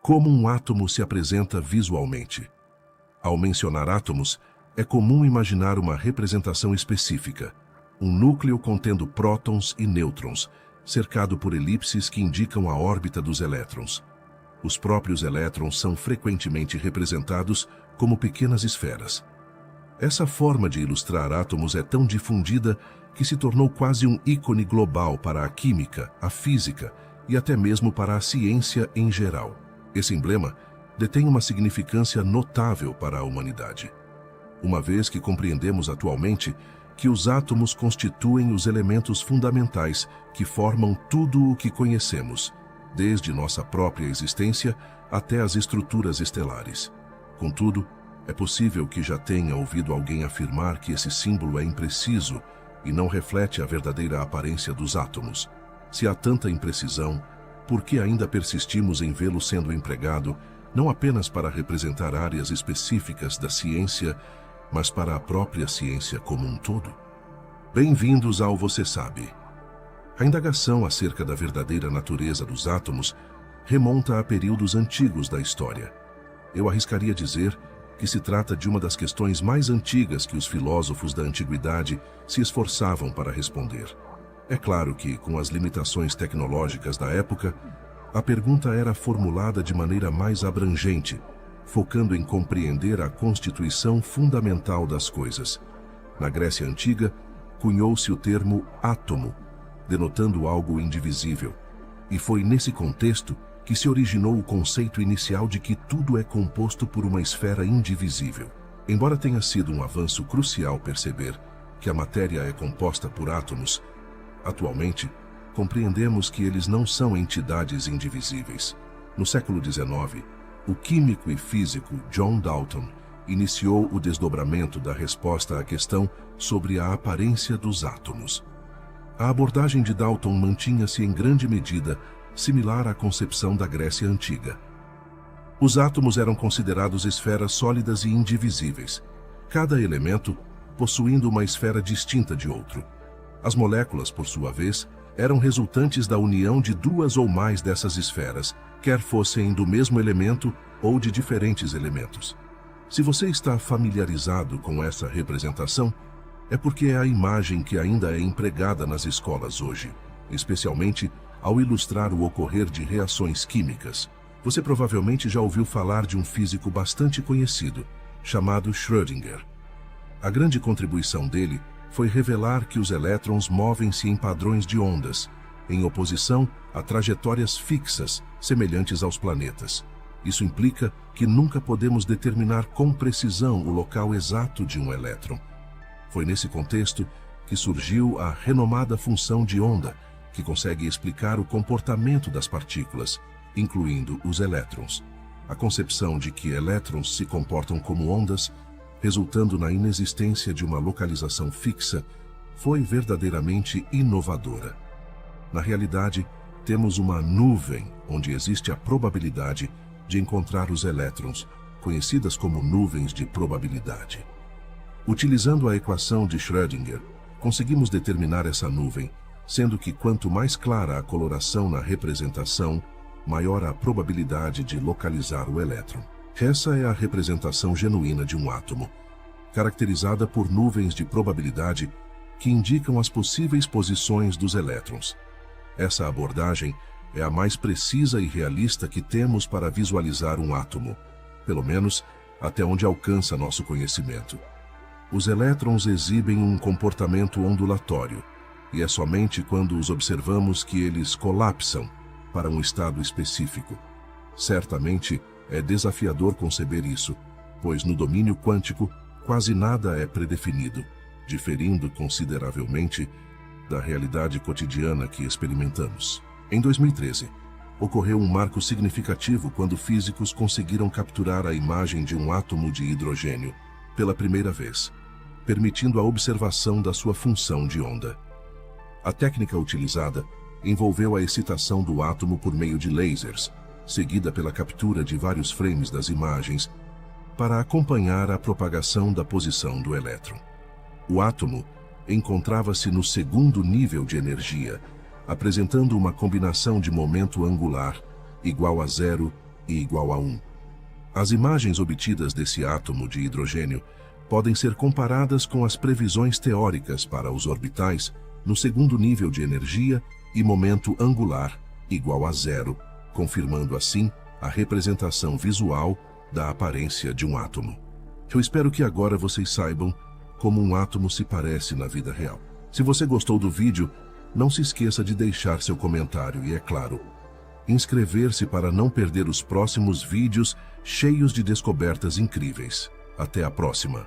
Como um átomo se apresenta visualmente? Ao mencionar átomos, é comum imaginar uma representação específica, um núcleo contendo prótons e nêutrons, cercado por elipses que indicam a órbita dos elétrons. Os próprios elétrons são frequentemente representados como pequenas esferas. Essa forma de ilustrar átomos é tão difundida que se tornou quase um ícone global para a química, a física e até mesmo para a ciência em geral. Esse emblema detém uma significância notável para a humanidade, uma vez que compreendemos atualmente que os átomos constituem os elementos fundamentais que formam tudo o que conhecemos, desde nossa própria existência até as estruturas estelares. Contudo, é possível que já tenha ouvido alguém afirmar que esse símbolo é impreciso e não reflete a verdadeira aparência dos átomos. Se há tanta imprecisão, por que ainda persistimos em vê-lo sendo empregado não apenas para representar áreas específicas da ciência, mas para a própria ciência como um todo? Bem-vindos ao Você Sabe. A indagação acerca da verdadeira natureza dos átomos remonta a períodos antigos da história. Eu arriscaria dizer que se trata de uma das questões mais antigas que os filósofos da antiguidade se esforçavam para responder. É claro que, com as limitações tecnológicas da época, a pergunta era formulada de maneira mais abrangente, focando em compreender a constituição fundamental das coisas. Na Grécia Antiga, cunhou-se o termo átomo, denotando algo indivisível, e foi nesse contexto que se originou o conceito inicial de que tudo é composto por uma esfera indivisível. Embora tenha sido um avanço crucial perceber que a matéria é composta por átomos, atualmente, compreendemos que eles não são entidades indivisíveis. No século XIX, o químico e físico John Dalton iniciou o desdobramento da resposta à questão sobre a aparência dos átomos. A abordagem de Dalton mantinha-se em grande medida similar à concepção da Grécia Antiga. Os átomos eram considerados esferas sólidas e indivisíveis, cada elemento possuindo uma esfera distinta de outro. As moléculas, por sua vez, eram resultantes da união de duas ou mais dessas esferas, quer fossem do mesmo elemento ou de diferentes elementos. Se você está familiarizado com essa representação, é porque é a imagem que ainda é empregada nas escolas hoje, especialmente ao ilustrar o ocorrer de reações químicas. Você provavelmente já ouviu falar de um físico bastante conhecido, chamado Schrödinger. A grande contribuição dele foi revelar que os elétrons movem-se em padrões de ondas, em oposição a trajetórias fixas, semelhantes aos planetas. Isso implica que nunca podemos determinar com precisão o local exato de um elétron. Foi nesse contexto que surgiu a renomada função de onda, que consegue explicar o comportamento das partículas, incluindo os elétrons. A concepção de que elétrons se comportam como ondas, resultando na inexistência de uma localização fixa, foi verdadeiramente inovadora. Na realidade, temos uma nuvem onde existe a probabilidade de encontrar os elétrons, conhecidas como nuvens de probabilidade. Utilizando a equação de Schrödinger, conseguimos determinar essa nuvem, sendo que quanto mais clara a coloração na representação, maior a probabilidade de localizar o elétron. Essa é a representação genuína de um átomo, caracterizada por nuvens de probabilidade que indicam as possíveis posições dos elétrons. Essa abordagem é a mais precisa e realista que temos para visualizar um átomo, pelo menos até onde alcança nosso conhecimento. Os elétrons exibem um comportamento ondulatório, e é somente quando os observamos que eles colapsam para um estado específico. Certamente, é desafiador conceber isso, pois no domínio quântico quase nada é predefinido, diferindo consideravelmente da realidade cotidiana que experimentamos. Em 2013, ocorreu um marco significativo quando físicos conseguiram capturar a imagem de um átomo de hidrogênio pela primeira vez, permitindo a observação da sua função de onda. A técnica utilizada envolveu a excitação do átomo por meio de lasers, seguida pela captura de vários frames das imagens, para acompanhar a propagação da posição do elétron. O átomo encontrava-se no segundo nível de energia, apresentando uma combinação de momento angular igual a zero e igual a 1. As imagens obtidas desse átomo de hidrogênio podem ser comparadas com as previsões teóricas para os orbitais no segundo nível de energia e momento angular igual a 0, confirmando assim a representação visual da aparência de um átomo. Eu espero que agora vocês saibam como um átomo se parece na vida real. Se você gostou do vídeo, não se esqueça de deixar seu comentário e, é claro, inscrever-se para não perder os próximos vídeos cheios de descobertas incríveis. Até a próxima!